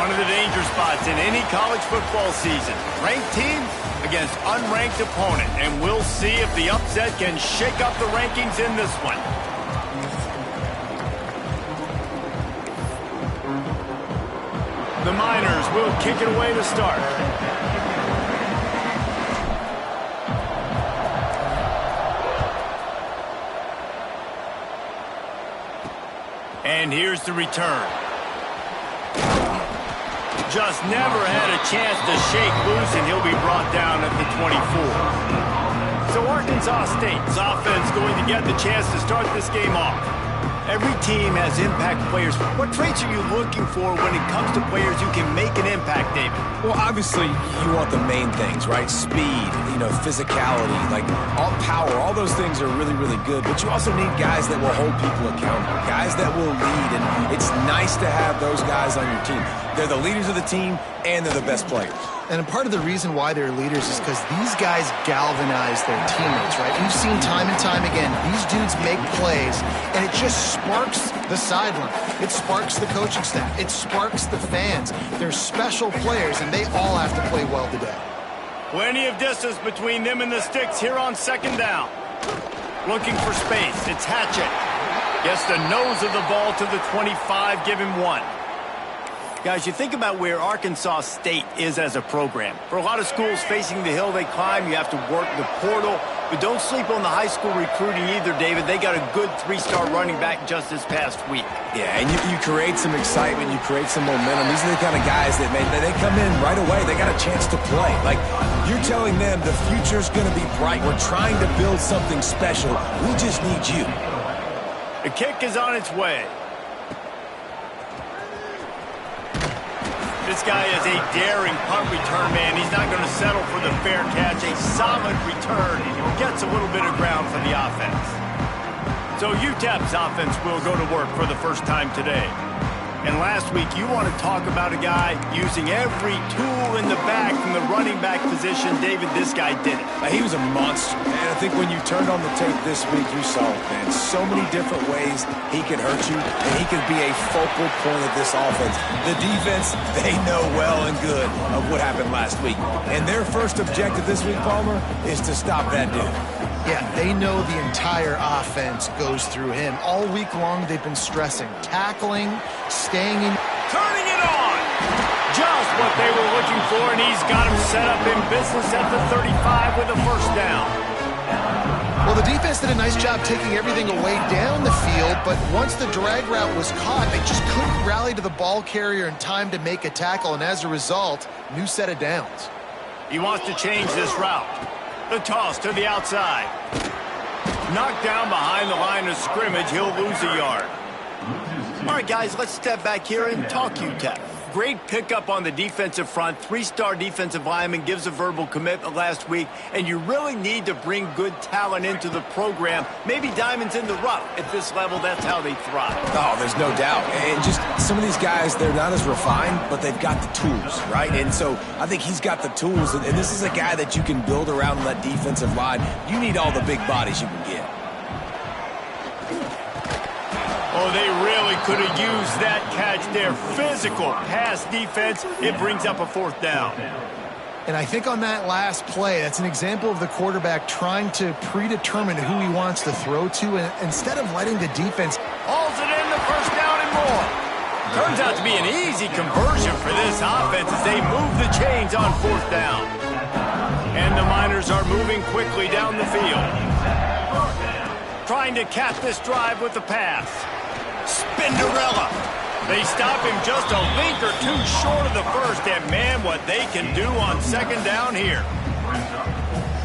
One of the danger spots in any college football season. Ranked team against unranked opponent. And we'll see if the upset can shake up the rankings in this one. The Miners will kick it away to start. And here's the return. Just never had a chance to shake loose, and he'll be brought down at the 24. So Arkansas State's offense going to get the chance to start this game off. Every team has impact players. What traits are you looking for when it comes to players who can make an impact, David? Well, obviously, you want the main things, right? Speed, physicality, like all power, all those things are really, really good. But you also need guys that will hold people accountable, guys that will lead. And it's nice to have those guys on your team. They're the leaders of the team, and they're the best players. And part of the reason why they're leaders is because these guys galvanize their teammates, right? We've seen time and time again, these dudes make plays, and it just sparks the sideline. It sparks the coaching staff. It sparks the fans. They're special players, and they all have to play well today. Plenty of distance between them and the sticks here on second down. Looking for space. It's Hatchett. Gets the nose of the ball to the 25, give him 1. Guys, you think about where Arkansas State is as a program. For a lot of schools facing the hill they climb, you have to work the portal. But don't sleep on the high school recruiting either, David. They got a good 3-star running back just this past week. Yeah, and you create some excitement. You create some momentum. These are the kind of guys that they come in right away. They got a chance to play. Like, you're telling them the future's going to be bright. We're trying to build something special. We just need you. The kick is on its way. This guy is a daring punt return man. He's not going to settle for the fair catch. A solid return. Gets a little bit of ground for the offense. So UTEP's offense will go to work for the first time today. And last week, you want to talk about a guy using every tool in the bag from the running back position. David, this guy did it. He was a monster. And I think when you turned on the tape this week, you saw it, man. So many different ways he could hurt you, and he could be a focal point of this offense. The defense, they know well and good of what happened last week. And their first objective this week, Palmer, is to stop that dude. Yeah, they know the entire offense goes through him. All week long, they've been stressing tackling, staying in. Turning it on! Just what they were looking for, and he's got him set up in business at the 35 with a first down. Well, the defense did a nice job taking everything away down the field, but once the drag route was caught, they just couldn't rally to the ball carrier in time to make a tackle, and as a result, new set of downs. He wants to change this route. The toss to the outside. Knocked down behind the line of scrimmage. He'll lose a yard. All right, guys, let's step back here and talk UTEP. Great pickup on the defensive front. 3-star defensive lineman gives a verbal commitment last week, and you really need to bring good talent into the program. Maybe diamonds in the rough. At this level, that's how they thrive. Oh, there's no doubt. And just some of these guys, they're not as refined, but they've got the tools, right? And so I think he's got the tools, and this is a guy that you can build around that defensive line. You need all the big bodies you can get. Oh, they really could have used that catch there. Physical pass defense. It brings up a fourth down. And I think on that last play, that's an example of the quarterback trying to predetermine who he wants to throw to, and instead of letting the defense hauls it in, the first down and more. Turns out to be an easy conversion for this offense as they move the chains on fourth down. And the Miners are moving quickly down the field. Trying to cap this drive with the pass. Spinderella. They stop him just a link or two short of the first, and man, what they can do on second down here.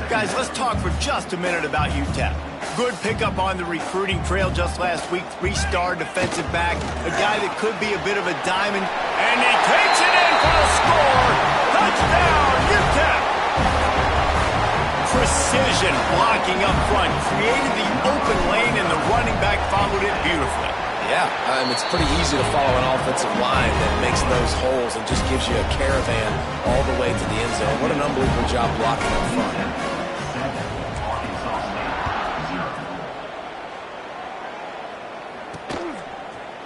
Guys, let's talk for just a minute about UTEP. Good pickup on the recruiting trail just last week. 3-star defensive back, a guy that could be a bit of a diamond, and he takes it in for a score. Touchdown, UTEP. Precision blocking up front, created the open lane, and the running back followed it beautifully. Yeah, it's pretty easy to follow an offensive line that makes those holes and just gives you a caravan all the way to the end zone. What an unbelievable job blocking up front.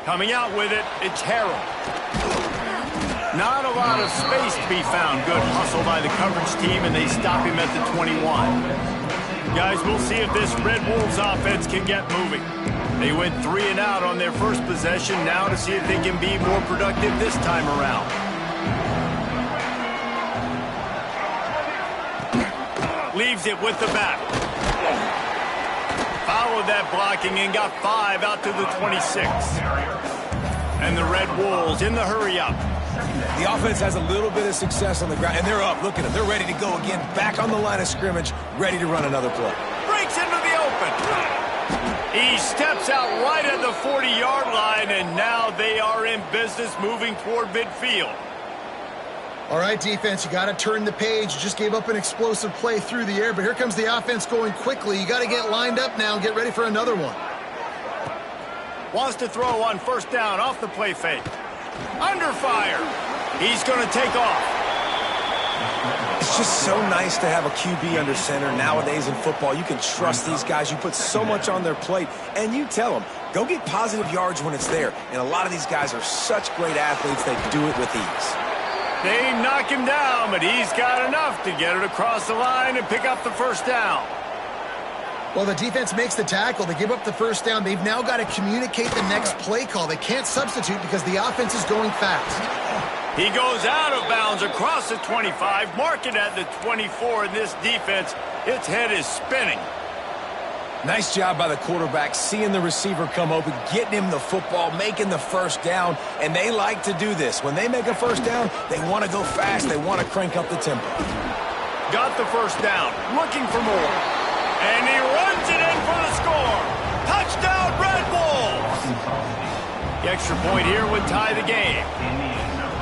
Coming out with it, it's Harold. Not a lot of space to be found. Good hustle by the coverage team, and they stop him at the 21. Guys, we'll see if this Red Wolves offense can get moving. They went 3 and out on their first possession. Now to see if they can be more productive this time around. Leaves it with the back. Followed that blocking and got 5 out to the 26. And the Red Wolves in the hurry-up. The offense has a little bit of success on the ground, and they're up. Look at them. They're ready to go again. Back on the line of scrimmage, ready to run another play. Breaks into the open. He steps out right at the 40-yard line, and now they are in business moving toward midfield. All right, defense, you got to turn the page. You just gave up an explosive play through the air, but here comes the offense going quickly. You got to get lined up now and get ready for another one. Wants to throw on first down off the play fake. Under fire. He's going to take off. It's just so nice to have a QB under center nowadays in football. You can trust these guys. You put so much on their plate, and you tell them, go get positive yards when it's there. And a lot of these guys are such great athletes, they do it with ease. They knock him down, but he's got enough to get it across the line and pick up the first down. Well, the defense makes the tackle. They give up the first down. They've now got to communicate the next play call. They can't substitute because the offense is going fast. He goes out of bounds across the 25, mark it at the 24, and this defense, its head is spinning. Nice job by the quarterback, seeing the receiver come open, getting him the football, making the first down, and they like to do this. When they make a first down, they want to go fast. They want to crank up the tempo. Got the first down, looking for more. And he runs it in for the score. Touchdown, Red Wolves! The extra point here would tie the game.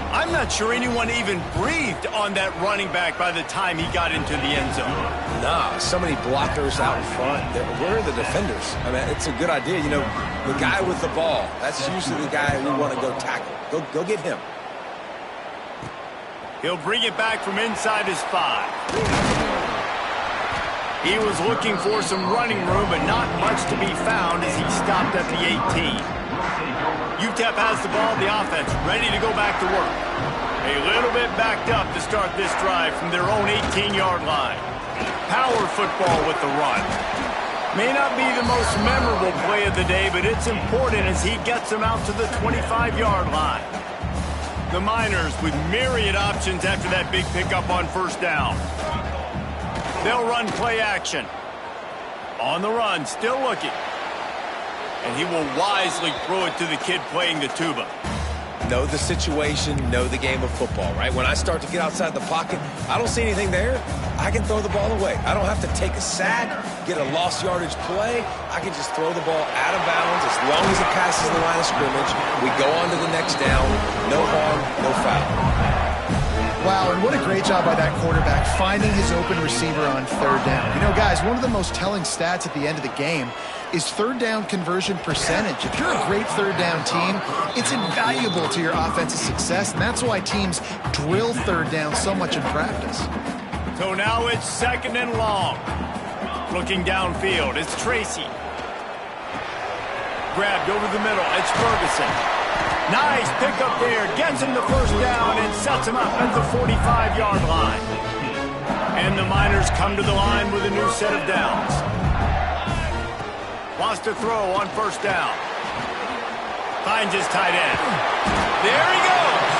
I'm not sure anyone even breathed on that running back by the time he got into the end zone. Nah, so many blockers out in front. Where are the defenders? I mean, it's a good idea. You know, the guy with the ball, that's usually the guy we want to go tackle. Go get him. He'll bring it back from inside his 5. He was looking for some running room, but not much to be found as he stopped at the 18. UTEP has the ball, the offense ready to go back to work. A little bit backed up to start this drive from their own 18-yard line. Power football with the run. May not be the most memorable play of the day, but it's important as he gets them out to the 25-yard line. The Miners with myriad options after that big pickup on first down. They'll run play action. On the run, still looking. And he will wisely throw it to the kid playing the tuba. Know the situation, know the game of football, right? When I start to get outside the pocket, I don't see anything there, I can throw the ball away. I don't have to take a sack, get a lost yardage play. I can just throw the ball out of bounds as long as it passes the line of scrimmage. We go on to the next down. No harm, no foul. Wow, and what a great job by that quarterback finding his open receiver on third down. You know, guys, one of the most telling stats at the end of the game is third down conversion percentage. If you're a great third down team, it's invaluable to your offensive success, and that's why teams drill third down so much in practice. So now it's second and long. Looking downfield, it's Tracy. Grabbed over the middle, it's Ferguson. Nice pickup there, gets him the first down and sets him up at the 45-yard line. And the Miners come to the line with a new set of downs. Wants to throw on first down. Finds his tight end. There he goes.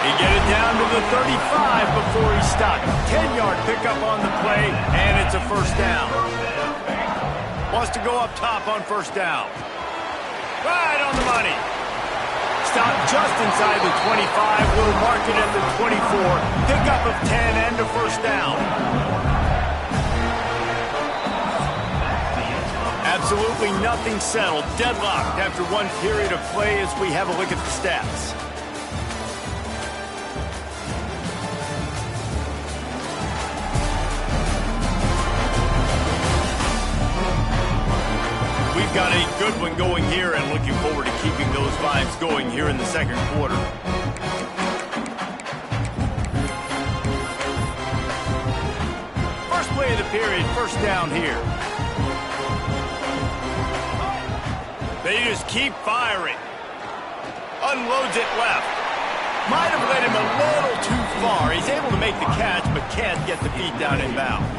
He get it down to the 35 before he stopped. 10-yard pickup on the play, and it's a first down. Wants to go up top on first down. Right on the money. Stop just inside the 25. We'll mark it at the 24. Pickup of 10 and a first down. Absolutely nothing settled. Deadlocked after one period of play as we have a look at the stats. We've got a good one going here and looking forward to keeping those vibes going here in the second quarter. First play of the period, first down here. They just keep firing. Unloads it left. Might have led him a little too far. He's able to make the catch, but can't get the feet down in bounds.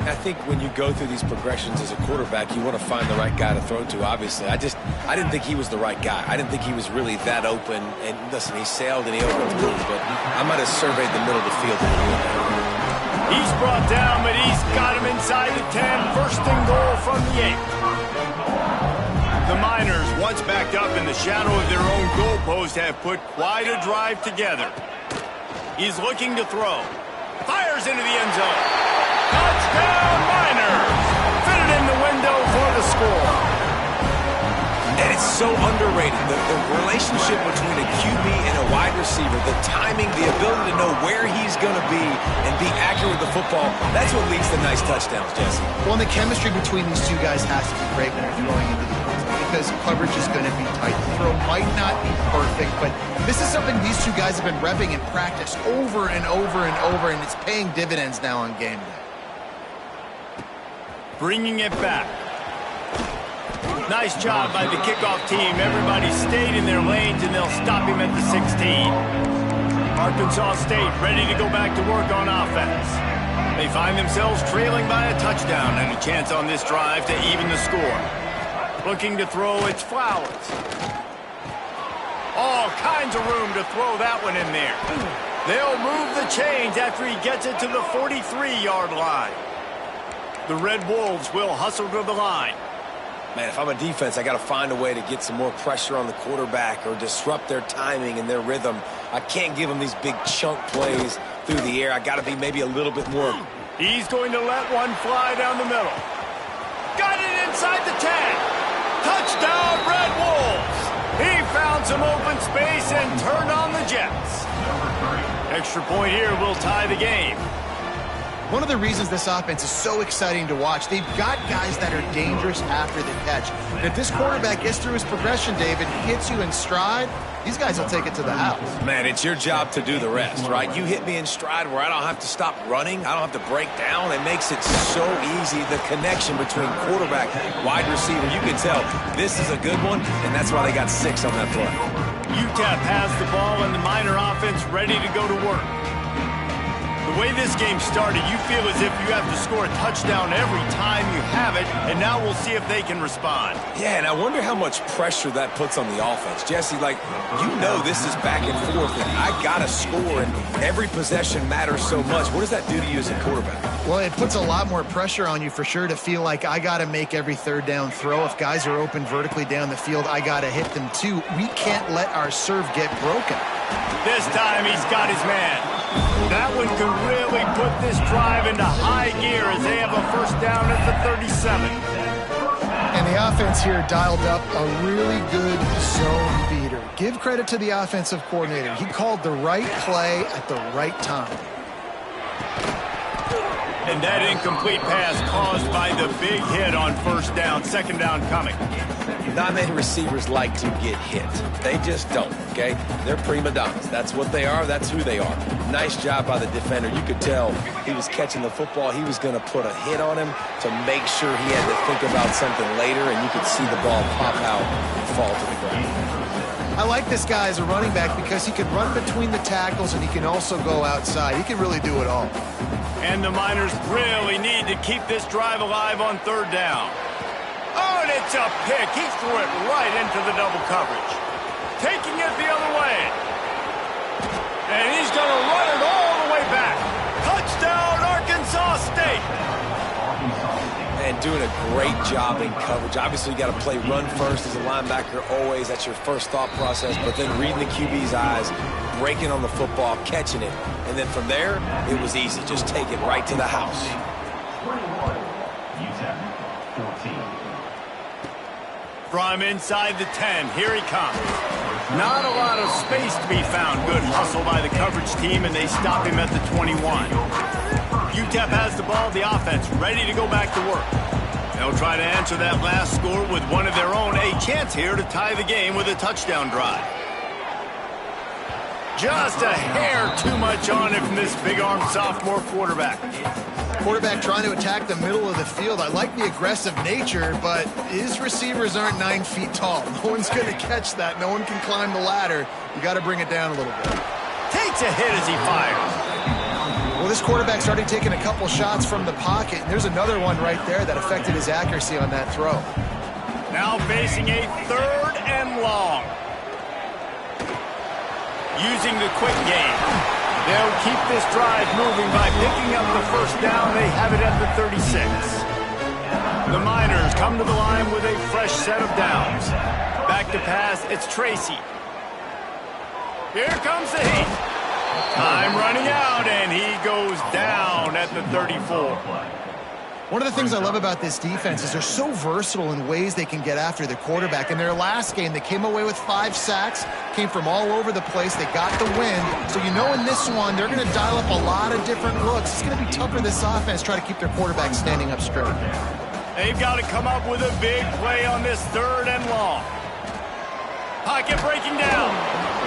I think when you go through these progressions as a quarterback, you want to find the right guy to throw to, obviously. I didn't think he was the right guy. I didn't think he was really that open. And listen, he sailed and he opened through, but I might have surveyed the middle of the field a little bit better. He's brought down, but he's got him inside the 10. First and goal from the 8. The Miners, once backed up in the shadow of their own goalpost, have put quite a drive together. He's looking to throw. Fires into the end zone. Touchdown, Miners! Fitted in the window for the score. And it's so underrated. The relationship between a QB and a wide receiver, the timing, the ability to know where he's going to be and be accurate with the football, that's what leads to nice touchdowns, Jesse. Well, and the chemistry between these two guys has to be great when you're throwing into the end zone because coverage is going to be tight. The throw might not be perfect, but this is something these two guys have been repping in practice over and over and over, and it's paying dividends now on game day. Bringing it back. Nice job by the kickoff team. Everybody stayed in their lanes, and they'll stop him at the 16. Arkansas State ready to go back to work on offense. They find themselves trailing by a touchdown and a chance on this drive to even the score. Looking to throw, it's Flowers. All kinds of room to throw that one in there. They'll move the chains after he gets it to the 43-yard line. The Red Wolves will hustle to the line. Man, if I'm a defense, I got to find a way to get some more pressure on the quarterback or disrupt their timing and their rhythm. I can't give them these big chunk plays through the air. I got to be maybe a little bit more. He's going to let one fly down the middle. Got it inside the 10. Touchdown, Red Wolves. He found some open space and turned on the Jets. Extra point here will tie the game. One of the reasons this offense is so exciting to watch, they've got guys that are dangerous after the catch. And if this quarterback gets through his progression, David, hits you in stride, these guys will take it to the house. Man, it's your job to do the rest, right? You hit me in stride where I don't have to stop running. I don't have to break down. It makes it so easy, the connection between quarterback, wide receiver. You can tell this is a good one, and that's why they got 6 on that play. UTEP has the ball and the Miner offense ready to go to work. The way this game started, you feel as if you have to score a touchdown every time you have it, and now we'll see if they can respond. Yeah, and I wonder how much pressure that puts on the offense. Jesse, like, you know this is back and forth, and I got to score, and every possession matters so much. What does that do to you as a quarterback? Well, it puts a lot more pressure on you for sure to feel like I got to make every third down throw. If guys are open vertically down the field, I got to hit them too. We can't let our serve get broken. This time he's got his man. That one could really put this drive into high gear as they have a first down at the 37. And the offense here dialed up a really good zone beater. Give credit to the offensive coordinator. He called the right play at the right time. And that incomplete pass caused by the big hit on first down, second down coming. Not many receivers like to get hit. They just don't, okay? They're prima donnas. That's what they are. That's who they are. Nice job by the defender. You could tell he was catching the football. He was going to put a hit on him to make sure he had to think about something later, and you could see the ball pop out and fall to the ground. I like this guy as a running back because he can run between the tackles and he can also go outside. He can really do it all. And the Miners really need to keep this drive alive on third down. Oh, and it's a pick. He threw it right into the double coverage. Taking it the other way. And he's going to run it all the way back. Touchdown, Arkansas State. And doing a great job in coverage. Obviously, you got to play run first as a linebacker always. That's your first thought process. But then reading the QB's eyes, breaking on the football, catching it. And then from there, it was easy. Just take it right to the house. From inside the 10, here he comes. Not a lot of space to be found. Good hustle by the coverage team, and they stop him at the 21. UTEP has the ball, the offense ready to go back to work. They'll try to answer that last score with one of their own. A chance here to tie the game with a touchdown drive. Just a hair too much on it from this big-armed sophomore quarterback. Quarterback trying to attack the middle of the field. I like the aggressive nature, but his receivers aren't 9 feet tall. No one's going to catch that. No one can climb the ladder. You got to bring it down a little bit. Takes a hit as he fires. Well, this quarterback's already taken a couple shots from the pocket, and there's another one right there that affected his accuracy on that throw. Now facing a 3rd and long. Using the quick game. They'll keep this drive moving by picking up the first down. They have it at the 36. The Miners come to the line with a fresh set of downs. Back to pass, it's Tracy. Here comes the heat. Time running out, and he goes down at the 34. One of the things I love about this defense is they're so versatile in ways they can get after the quarterback. In their last game, they came away with 5 sacks, came from all over the place. They got the win. So you know in this one, they're going to dial up a lot of different looks. It's going to be tough for this offense to try to keep their quarterback standing up straight. They've got to come up with a big play on this 3rd and long. Pocket breaking down.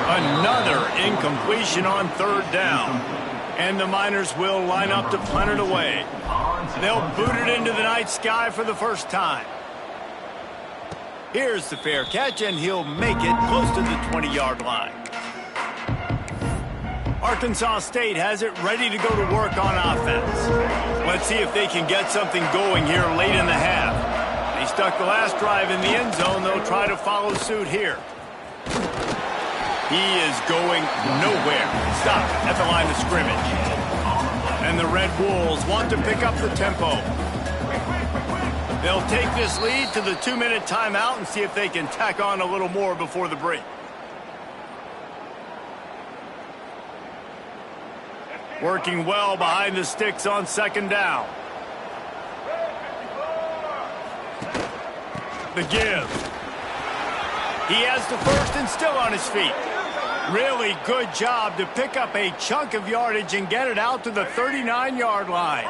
Another incompletion on 3rd down. And the Miners will line up to punt it away. They'll boot it into the night sky for the first time. Here's the fair catch, and he'll make it close to the 20-yard line. Arkansas State has it ready to go to work on offense. Let's see if they can get something going here late in the half. They stuck the last drive in the end zone. They'll try to follow suit here. He is going nowhere. Stop at the line of scrimmage. And the Red Wolves want to pick up the tempo. They'll take this lead to the 2-minute timeout and see if they can tack on a little more before the break. Working well behind the sticks on 2nd down. The give. He has the first and still on his feet. Really good job to pick up a chunk of yardage and get it out to the 39-yard line.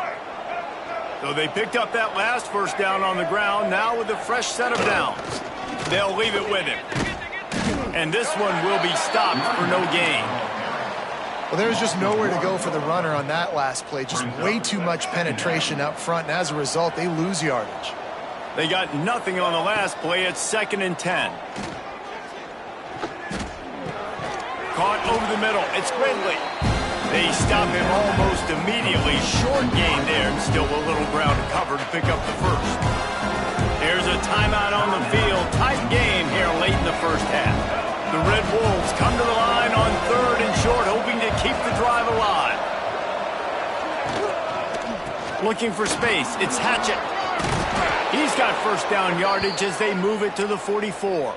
So they picked up that last first down on the ground, now with a fresh set of downs. They'll leave it with him. And this one will be stopped for no gain. Well, there's just nowhere to go for the runner on that last play. Just way too much penetration up front, and as a result, they lose yardage. They got nothing on the last play. It's 2nd and 10. Caught over the middle. It's Ridley. They stop him almost immediately. Short gain there, and still a little ground to cover to pick up the first. There's a timeout on the field. Tight game here late in the first half. The Red Wolves come to the line on 3rd and short, hoping to keep the drive alive. Looking for space. It's Hatchett. He's got first down yardage as they move it to the 44.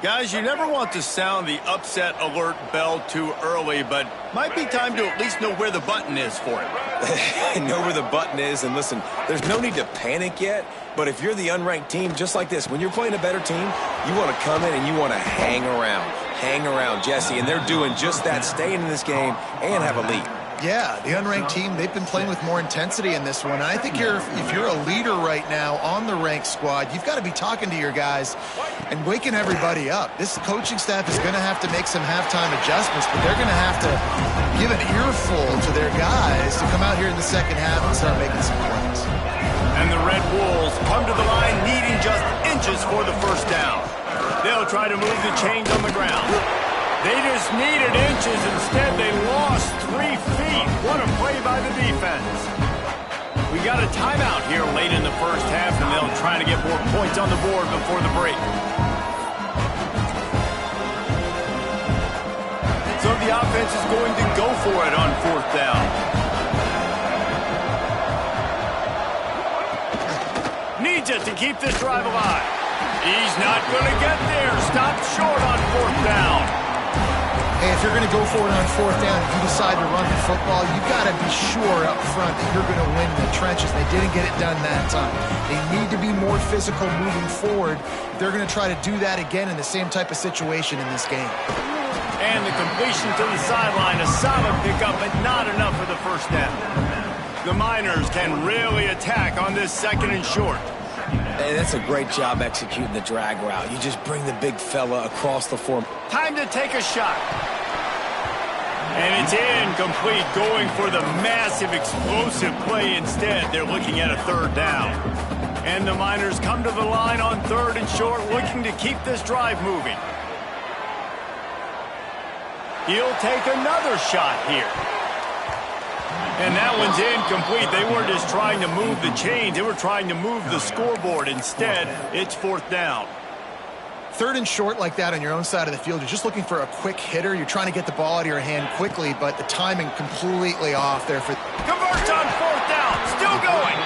Guys, you never want to sound the upset alert bell too early, but might be time to at least know where the button is for it. Know where the button is, and listen, there's no need to panic yet, but if you're the unranked team, just like this, when you're playing a better team, you want to come in and you want to hang around. Hang around, Jesse, and they're doing just that, staying in this game and have a lead. Yeah, the unranked team, they've been playing with more intensity in this one. And I think if you're a leader right now on the ranked squad, you've got to be talking to your guys and waking everybody up. This coaching staff is going to have to make some halftime adjustments, but they're going to have to give an earful to their guys to come out here in the second half and start making some plays. And the Red Wolves come to the line needing just inches for the first down. They'll try to move the chains on the ground. They just needed inches. Instead, they lost 3 feet. What a play by the defense. We got a timeout here late in the first half, and they'll try to get more points on the board before the break. So the offense is going to go for it on 4th down. Needs it to keep this drive alive. He's not going to get there. Stopped short on 4th down. Hey, if you're going to go for it on 4th down, if you decide to run the football, you've got to be sure up front that you're going to win the trenches. They didn't get it done that time. They need to be more physical moving forward. They're going to try to do that again in the same type of situation in this game. And the completion to the sideline, a solid pickup, but not enough for the first down. The Miners can really attack on this 2nd and short. Hey, that's a great job executing the drag route. You just bring the big fella across the form. Time to take a shot. And it's incomplete, going for the massive explosive play instead. They're looking at a third down. And the Miners come to the line on 3rd and short, looking to keep this drive moving. He'll take another shot here. And that one's incomplete. They weren't just trying to move the chains. They were trying to move the scoreboard. Instead, it's 4th down. 3rd and short like that on your own side of the field, you're just looking for a quick hitter. You're trying to get the ball out of your hand quickly, but the timing completely off there. Converts on 4th down. Still going.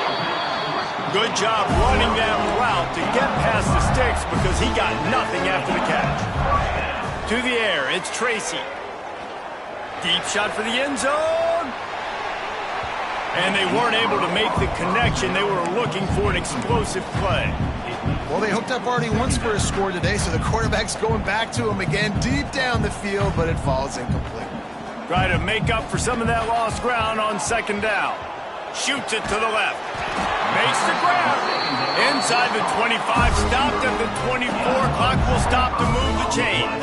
Good job running that route to get past the sticks because he got nothing after the catch. To the air, it's Tracy. Deep shot for the end zone. And they weren't able to make the connection. They were looking for an explosive play. Well, they hooked up already once for a score today, so the quarterback's going back to him again deep down the field, but it falls incomplete. Try to make up for some of that lost ground on 2nd down. Shoots it to the left. Makes the grab. Inside the 25, stopped at the 24. Clock will stop to move the chains.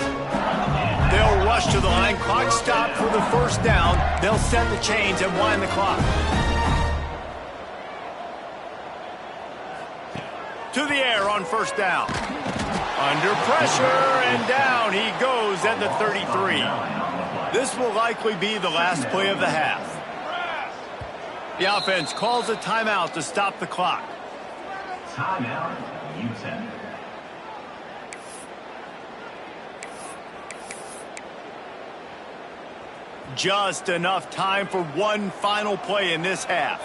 They'll rush to the line. Clock stopped for the 1st down. They'll set the chains and wind the clock. To the air on 1st down. Under pressure, and down he goes at the 33. This will likely be the last play of the half. The offense calls a timeout to stop the clock. Timeout, Utah. Just enough time for one final play in this half.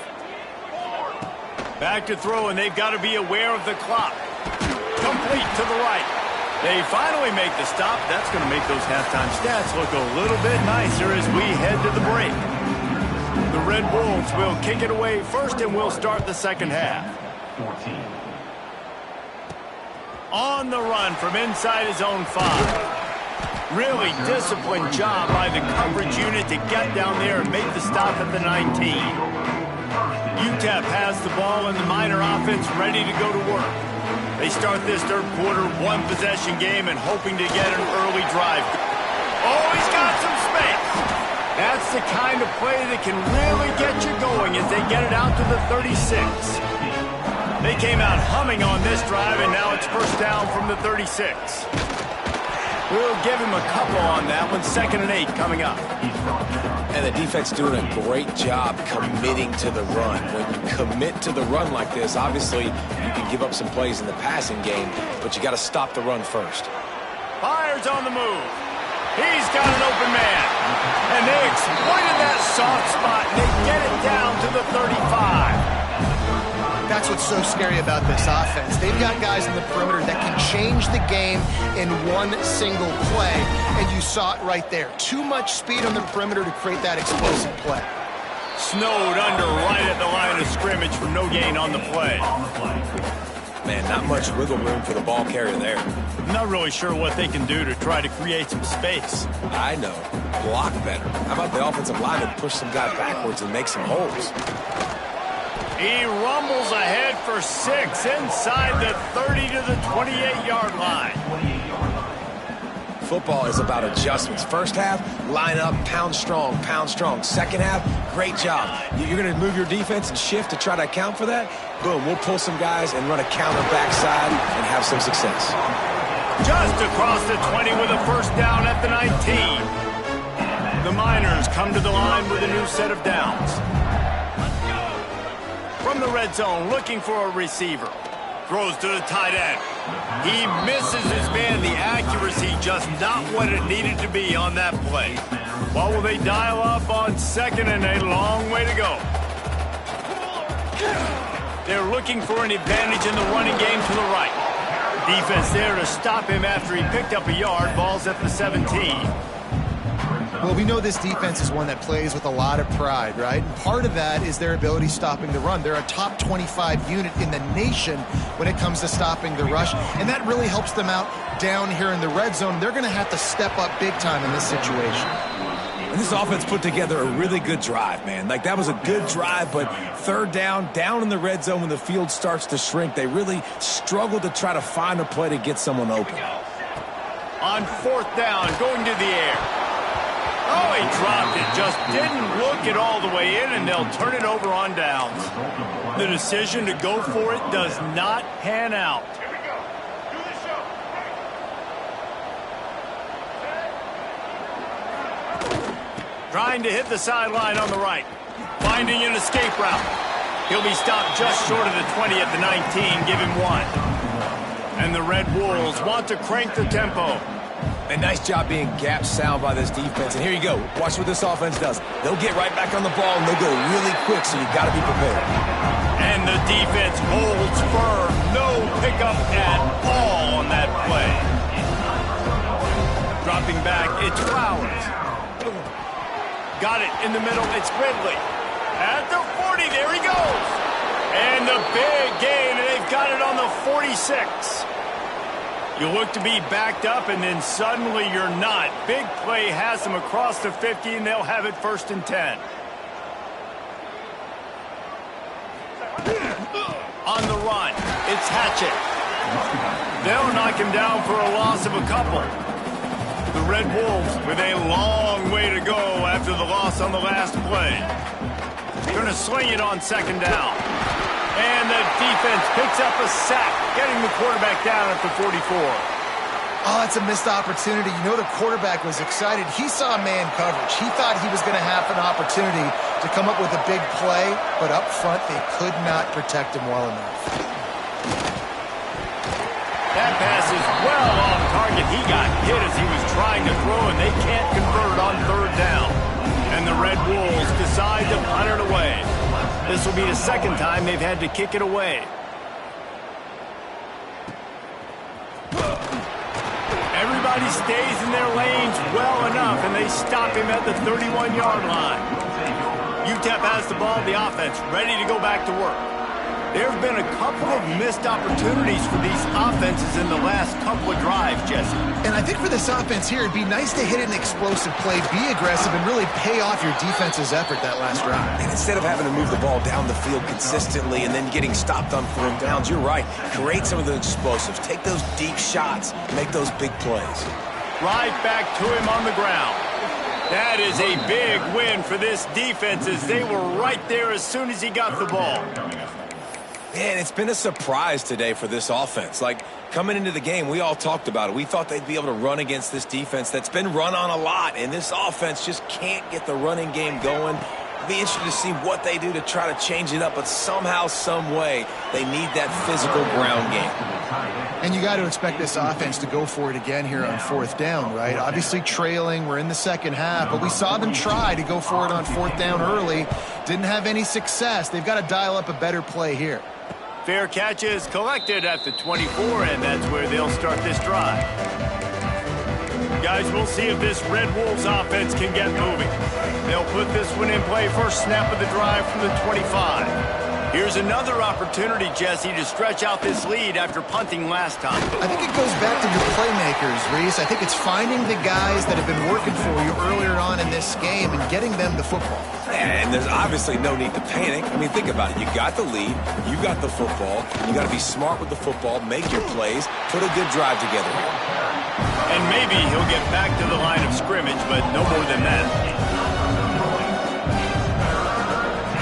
Back to throw, and they've got to be aware of the clock. Complete to the right. They finally make the stop. That's going to make those halftime stats look a little bit nicer as we head to the break. The Red Wolves will kick it away first, and we'll start the 2nd half. 14. On the run from inside his own 5. Really disciplined job by the coverage unit to get down there and make the stop at the 19. UTEP has the ball, and the Miner offense ready to go to work. They start this 3rd quarter, 1-possession game, and hoping to get an early drive. Oh, he's got some space. That's the kind of play that can really get you going as they get it out to the 36. They came out humming on this drive, and now it's 1st down from the 36. We'll give him a couple on that one. 2nd and 8 coming up. And the defense doing a great job committing to the run. When you commit to the run like this, obviously you can give up some plays in the passing game, but you got to stop the run first. Fires on the move. He's got an open man. And they exploited that soft spot, and they get it down to the 35. That's what's so scary about this offense. They've got guys in the perimeter that can change the game in one single play, and you saw it right there. Too much speed on the perimeter to create that explosive play. Snowed under right at the line of scrimmage for no gain on the play. Man, not much wiggle room for the ball carrier there. I'm not really sure what they can do to try to create some space. I know. Block better. How about the offensive lineman push some guy backwards and make some holes? He rumbles ahead for 6 inside the 30 to the 28-yard line. Football is about adjustments. 1st half, line up, pound strong, pound strong. 2nd half, great job. You're going to move your defense and shift to try to account for that? Boom, we'll pull some guys and run a counter backside and have some success. Just across the 20 with a 1st down at the 19. The Miners come to the line with a new set of downs. From the red zone, looking for a receiver. Throws to the tight end. He misses his man. The accuracy just not what it needed to be on that play. What will they dial up on 2nd and a long way to go? They're looking for an advantage in the running game to the right. Defense there to stop him after he picked up a yard. Ball's at the 17. Well, we know this defense is one that plays with a lot of pride, right? And part of that is their ability stopping the run. They're a top 25 unit in the nation when it comes to stopping the rush, and that really helps them out down here in the red zone. They're going to have to step up big time in this situation. And this offense put together a really good drive, man. Like, that was a good drive, but 3rd down in the red zone when the field starts to shrink, they really struggle to try to find a play to get someone open. On 4th down, going to the air. Oh, he dropped it. Just didn't look it all the way in, and they'll turn it over on downs. The decision to go for it does not pan out. Trying to hit the sideline on the right. Finding an escape route. He'll be stopped just short of the 20 at the 19. Give him 1. And the Red Wolves want to crank the tempo. A nice job being gap sound by this defense. And here you go. Watch what this offense does. They'll get right back on the ball, and they'll go really quick, so you got to be prepared. And the defense holds firm. No pickup at all on that play. Dropping back, it's Flowers. Got it in the middle, it's Ridley. At the 40, there he goes. And the big gain, and they've got it on the 46. You look to be backed up, and then suddenly you're not. Big play has them across the 50, and they'll have it 1st and 10. On the run, it's Hatchett. They'll knock him down for a loss of a couple. The Red Wolves with a long way to go after the loss on the last play. Going to sling it on 2nd down. And the defense picks up a sack, getting the quarterback down at the 44. Oh, it's a missed opportunity. You know the quarterback was excited. He saw man coverage. He thought he was going to have an opportunity to come up with a big play, but up front they could not protect him well enough. That pass is well off target. He got hit as he was trying to throw, and they can't convert on 3rd down. And the Red Wolves decide to punt it away. This will be the 2nd time they've had to kick it away. Everybody stays in their lanes well enough, and they stop him at the 31-yard line. UTEP has the ball, the offense ready to go back to work. There have been a couple of missed opportunities for these offenses in the last couple of drives, Jesse. And I think for this offense here, it'd be nice to hit an explosive play, be aggressive, and really pay off your defense's effort that last drive. And instead of having to move the ball down the field consistently and then getting stopped on 4th downs, you're right. Create some of the explosives. Take those deep shots. Make those big plays. Right back to him on the ground. That is a big win for this defense as they were right there as soon as he got the ball. Man, it's been a surprise today for this offense. Like, coming into the game, we all talked about it. We thought they'd be able to run against this defense that's been run on a lot, and this offense just can't get the running game going. It'll be interesting to see what they do to try to change it up, but somehow, some way, they need that physical ground game. And you got to expect this offense to go for it again here on 4th down, right? Obviously trailing, we're in the 2nd half, but we saw them try to go for it on 4th down early. Didn't have any success. They've got to dial up a better play here. Fair catch is collected at the 24, and that's where they'll start this drive. Guys, we'll see if this Red Wolves offense can get moving. They'll put this one in play first snap of the drive from the 25. Here's another opportunity, Jesse, to stretch out this lead after punting last time. I think it goes back to your playmakers, Reese. I think it's finding the guys that have been working for you earlier on in this game and getting them the football. And there's obviously no need to panic. I mean, think about it. You got the lead. You got the football. You got to be smart with the football, make your plays, put a good drive together here. And maybe he'll get back to the line of scrimmage, but no more than that.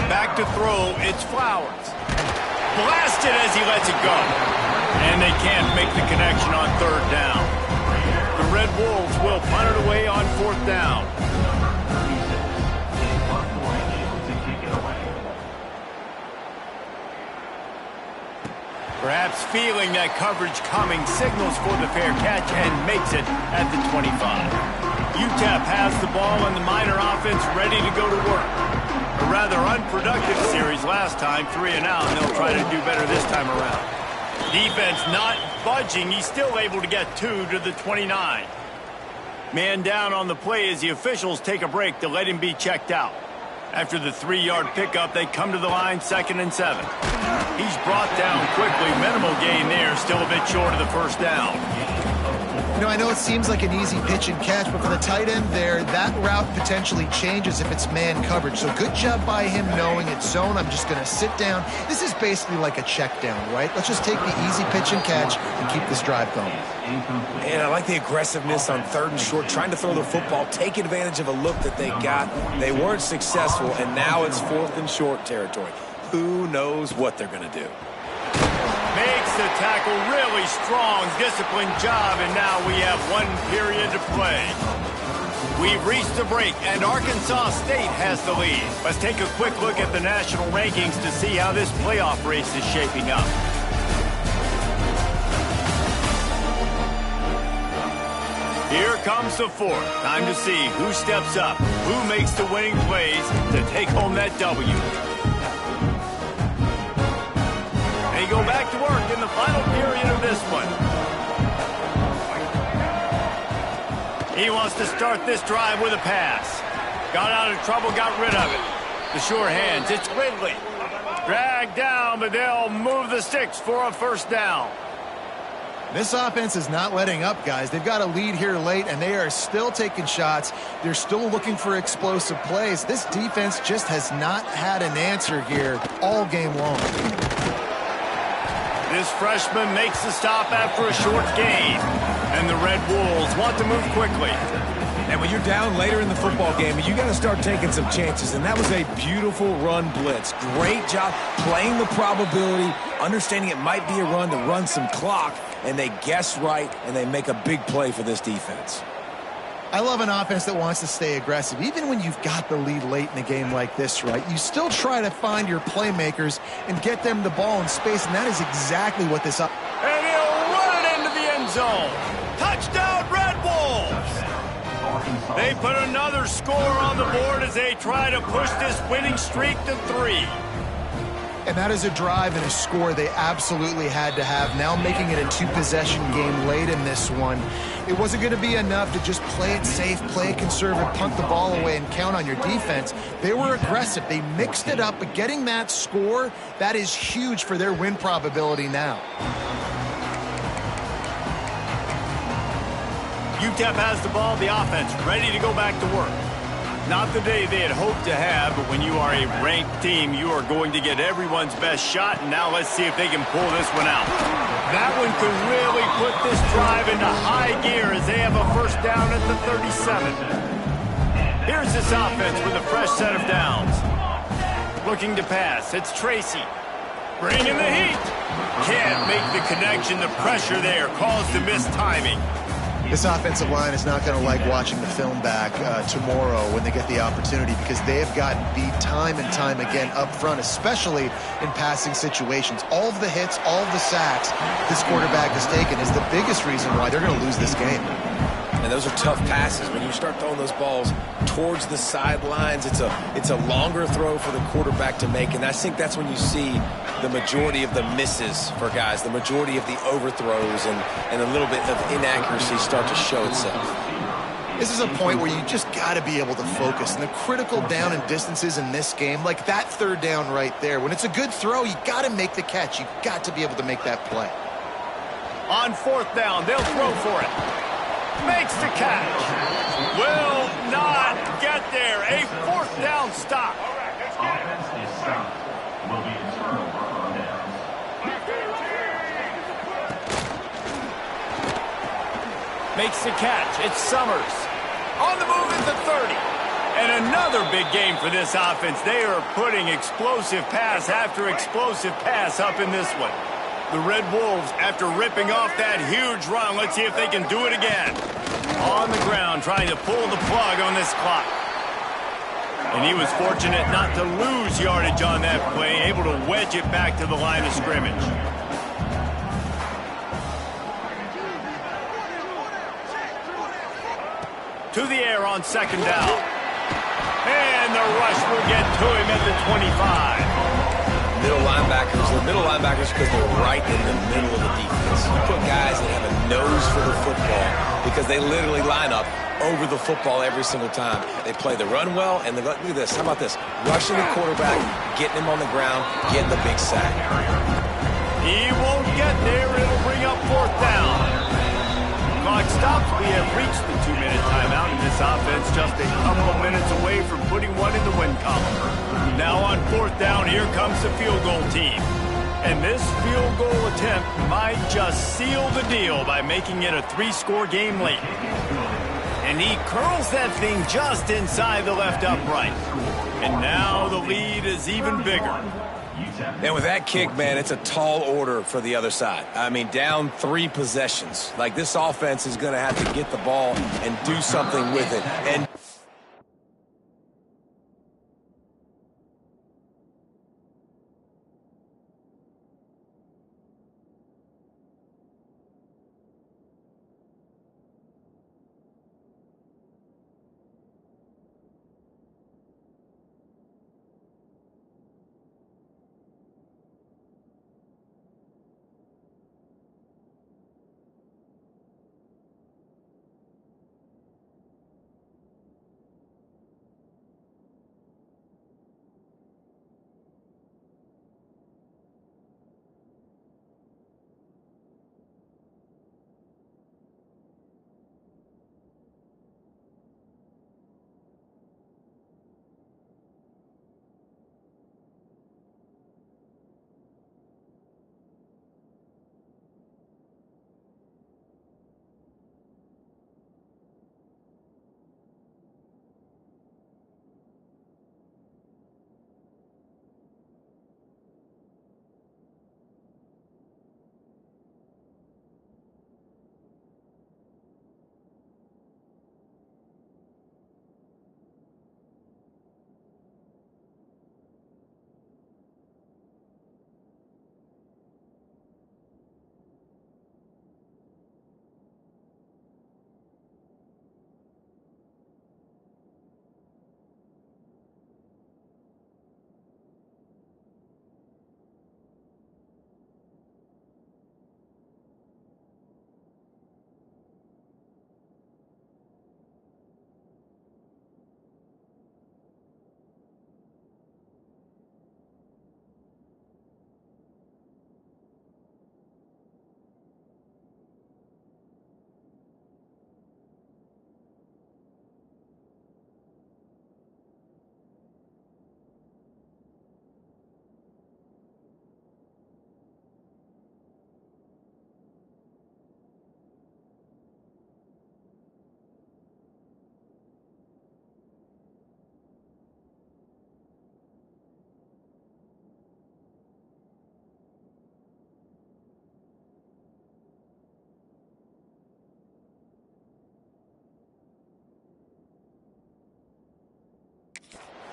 Back to throw, it's Flowers. Blasted as he lets it go. And they can't make the connection on 3rd down. The Red Wolves will punt it away on 4th down. Perhaps feeling that coverage coming, signals for the fair catch and makes it at the 25. UTEP has the ball and the Miner offense ready to go to work. A rather unproductive series last time, 3 and out, and they'll try to do better this time around. Defense not budging. He's still able to get 2 to the 29. Man down on the play as the officials take a break to let him be checked out. After the 3-yard pickup, they come to the line, 2nd and 7. He's brought down quickly. Minimal gain there, still a bit short of the 1st down. You know, I know it seems like an easy pitch and catch, but for the tight end there, that route potentially changes if it's man coverage. So good job by him knowing it's zone. I'm just going to sit down. This is basically like a check down, right? Let's just take the easy pitch and catch and keep this drive going. And I like the aggressiveness on 3rd and short, trying to throw the football, take advantage of a look that they got. They weren't successful, and now it's 4th and short territory. Who knows what they're going to do? Makes the tackle really strong, disciplined job, and now we have 1 period to play. We've reached the break, and Arkansas State has the lead. Let's take a quick look at the national rankings to see how this playoff race is shaping up. Here comes the 4th. Time to see who steps up, who makes the winning plays to take home that W. They go back to work in the final period of this one. He wants to start this drive with a pass. Got out of trouble, got rid of it. The sure hands, it's Ridley. Dragged down, but they'll move the sticks for a 1st down. This offense is not letting up, guys. They've got a lead here late, and they are still taking shots. They're still looking for explosive plays. This defense just has not had an answer here all game long. This freshman makes the stop after a short gain, and the Red Wolves want to move quickly. And when you're down later in the football game, you got to start taking some chances, and that was a beautiful run blitz. Great job playing the probability, understanding it might be a run to run some clock, and they guess right, and they make a big play for this defense. I love an offense that wants to stay aggressive. Even when you've got the lead late in a game like this, right, you still try to find your playmakers and get them the ball in space, and that is exactly what this... And he'll run it into the end zone. Touchdown, Red Wolves! They put another score on the board as they try to push this winning streak to 3. And that is a drive and a score they absolutely had to have. Now making it a 2-possession game late in this one. It wasn't going to be enough to just play it safe, play it conservative, punt the ball away, and count on your defense. They were aggressive. They mixed it up, but getting that score, that is huge for their win probability now. UTEP has the ball, the offense ready to go back to work. Not the day they had hoped to have, but when you are a ranked team, you are going to get everyone's best shot, and now let's see if they can pull this one out. That one could really put this drive into high gear as they have a 1st down at the 37. Here's this offense with a fresh set of downs. Looking to pass, it's Tracy. Bringing the heat. Can't make the connection, the pressure there caused the missed timing. This offensive line is not going to like watching the film back tomorrow when they get the opportunity, because they have gotten beat time and time again up front, especially in passing situations. All of the hits, all of the sacks this quarterback has taken is the biggest reason why they're going to lose this game. And those are tough passes. When you start throwing those balls towards the sidelines, it's a longer throw for the quarterback to make, and I think that's when you see the majority of the misses for guys, the majority of the overthrows and a little bit of inaccuracy start to show itself. This is a point where you just got to be able to focus. And the critical down and distances in this game, like that 3rd down right there, when it's a good throw, you got to make the catch. You got to be able to make that play. On 4th down, they'll throw for it. Makes the catch. Will not get there. A 4th down stop. Offense is stopped. Will be a turnover on downs. Makes the catch. It's Summers. On the move at the 30. And another big game for this offense. They are putting explosive pass after explosive pass up in this one. The Red Wolves, after ripping off that huge run, let's see if they can do it again. On the ground, trying to pull the plug on this clock. And he was fortunate not to lose yardage on that play, able to wedge it back to the line of scrimmage. To the air on 2nd down. And the rush will get to him at the 25. Middle linebackers because they're right in the middle of the defense. You put guys that have a nose for the football because they literally line up over the football every single time. They play the run well, and look at this. How about this? Rushing the quarterback, getting him on the ground, getting the big sack. He won't get there. It'll bring up 4th down. clock stops, we have reached the 2-minute timeout, and this offense just a couple of minutes away from putting one in the win column. Now on 4th down, here comes the field goal team. And this field goal attempt might just seal the deal by making it a 3-score game late. And he curls that thing just inside the left upright. And now the lead is even bigger. And with that kick, man, it's a tall order for the other side. I mean, down 3 possessions. Like, this offense is going to have to get the ball and do something with it. And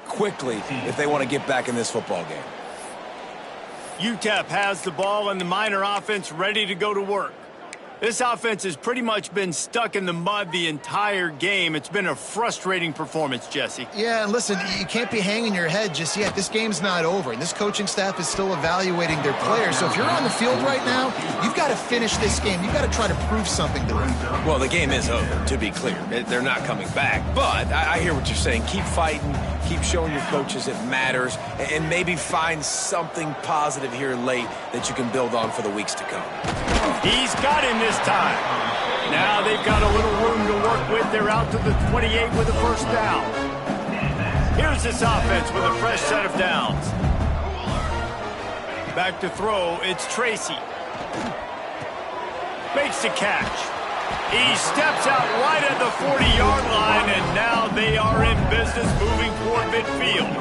quickly if they want to get back in this football game. UTEP has the ball and the Miner offense ready to go to work. This offense has pretty much been stuck in the mud the entire game. It's been a frustrating performance, Jesse. Yeah, and listen, you can't be hanging your head just yet. This game's not over, and this coaching staff is still evaluating their players. So if you're on the field right now, you've got to finish this game. You've got to try to prove something to them. Well, the game is over, to be clear. They're not coming back. But I hear what you're saying. Keep fighting. Keep showing your coaches it matters. And maybe find something positive here late that you can build on for the weeks to come. He's got him this time. Now they've got a little room to work with. They're out to the 28 with a first down. Here's this offense with a fresh set of downs. Back to throw, it's Tracy. Makes the catch. He steps out right at the 40-yard line, and now they are in business moving toward midfield.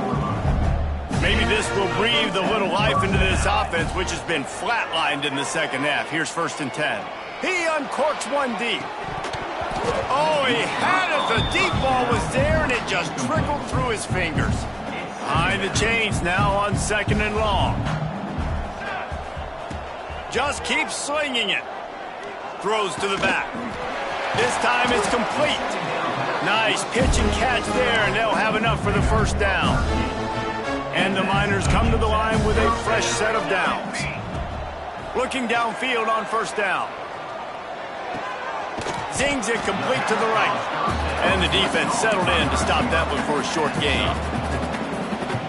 Maybe this will breathe a little life into this offense, which has been flatlined in the second half. Here's 1st and 10. He uncorks one deep. Oh, he had it. The deep ball was there, and it just trickled through his fingers. Behind the chains now on 2nd and long. Just keeps slinging it. Throws to the back. This time it's complete. Nice pitch and catch there, and they'll have enough for the first down. And the Miners come to the line with a fresh set of downs. Looking downfield on 1st down. Zings it complete to the right. And the defense settled in to stop that one for a short gain.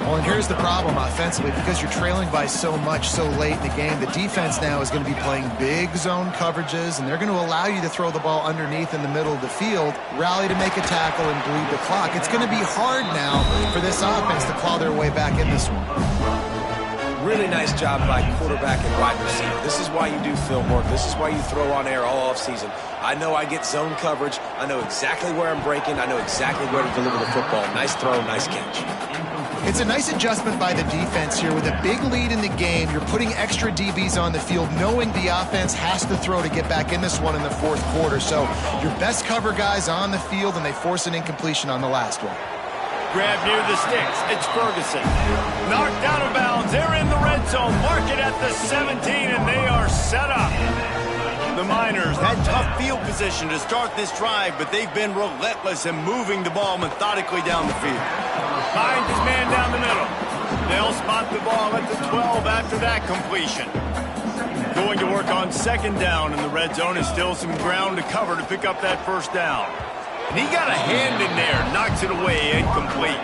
Well, and here's the problem offensively. Because you're trailing by so much so late in the game, the defense now is going to be playing big zone coverages, and they're going to allow you to throw the ball underneath in the middle of the field, rally to make a tackle, and bleed the clock. It's going to be hard now for this offense to claw their way back in this one. Really nice job by quarterback and wide receiver. This is why you do film work. This is why you throw on air all offseason. I know I get zone coverage. I know exactly where I'm breaking. I know exactly where to deliver the football. Nice throw, nice catch. It's a nice adjustment by the defense here. With a big lead in the game, you're putting extra DBs on the field, knowing the offense has to throw to get back in this one in the fourth quarter. So your best cover guys on the field, and they force an incompletion on the last one. Grab near the sticks. It's Ferguson. Knocked out of bounds. They're in the red zone. Mark it at the 17, and they are set up. The Miners had tough field position to start this drive, but they've been relentless in moving the ball methodically down the field. Finds his man down the middle. They'll spot the ball at the 12 after that completion. Going to work on second down in the red zone, is still some ground to cover to pick up that first down. And he got a hand in there, knocks it away, incomplete.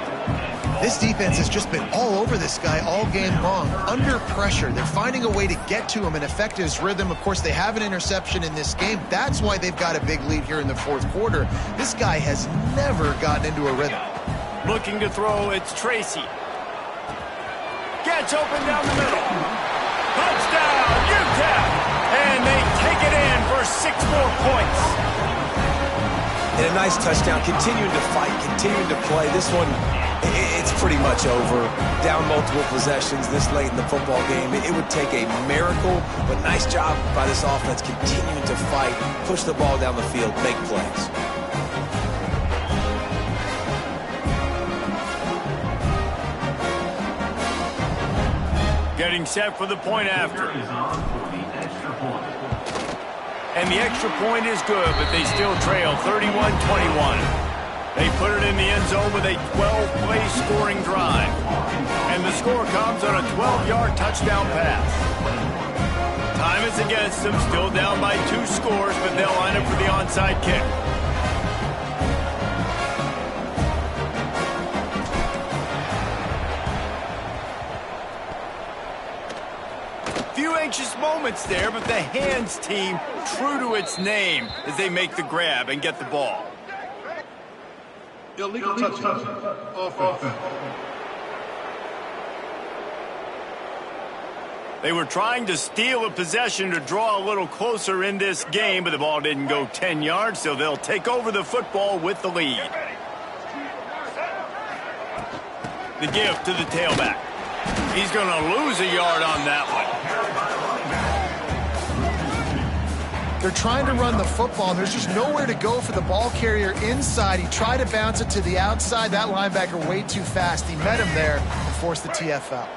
This defense has just been all over this guy all game long. Under pressure, they're finding a way to get to him and affect his rhythm. Of course, they have an interception in this game. That's why they've got a big lead here in the fourth quarter. This guy has never gotten into a rhythm. Looking to throw, it's Tracy. Gets open down the middle. Touchdown, UTEP! And they take it in for 6 more points. And a nice touchdown, continuing to fight, continuing to play. This one, it's pretty much over. Down multiple possessions this late in the football game. It would take a miracle, but nice job by this offense continuing to fight, push the ball down the field, make plays. Getting set for the point after. And the extra point is good, but they still trail 31-21. They put it in the end zone with a 12-play scoring drive. And the score comes on a 12-yard touchdown pass. Time is against them, still down by 2 scores, but they'll line up for the onside kick. Few anxious moments there, but the hands team true to its name as they make the grab and get the ball. Illegal touching. Offense. They were trying to steal a possession to draw a little closer in this game, but the ball didn't go 10 yards, so they'll take over the football with the lead. The give to the tailback. He's going to lose a yard on that one. They're trying to run the football, and there's just nowhere to go for the ball carrier inside. He tried to bounce it to the outside. That linebacker way too fast. He met him there and forced the TFL.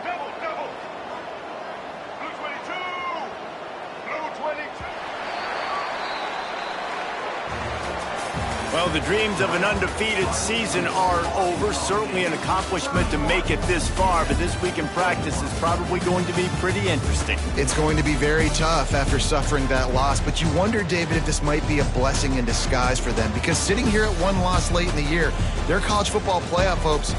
Well, the dreams of an undefeated season are over. Certainly an accomplishment to make it this far, but this week in practice is probably going to be pretty interesting. It's going to be very tough after suffering that loss, but you wonder, David, if this might be a blessing in disguise for them, because sitting here at one loss late in the year, their college football playoff hopes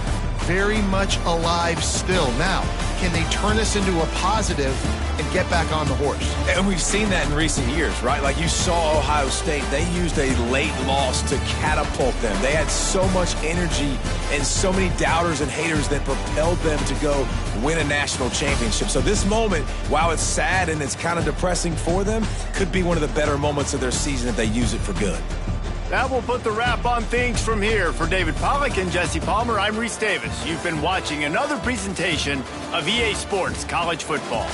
very much alive still. Now, can they turn this into a positive and get back on the horse? And we've seen that in recent years, right? Like you saw Ohio State, they used a late loss to catapult them. They had so much energy and so many doubters and haters that propelled them to go win a national championship. So this moment, while it's sad and it's kind of depressing for them, could be one of the better moments of their season if they use it for good. That will put the wrap on things from here. For David Pollack and Jesse Palmer, I'm Reese Davis. You've been watching another presentation of EA Sports College Football.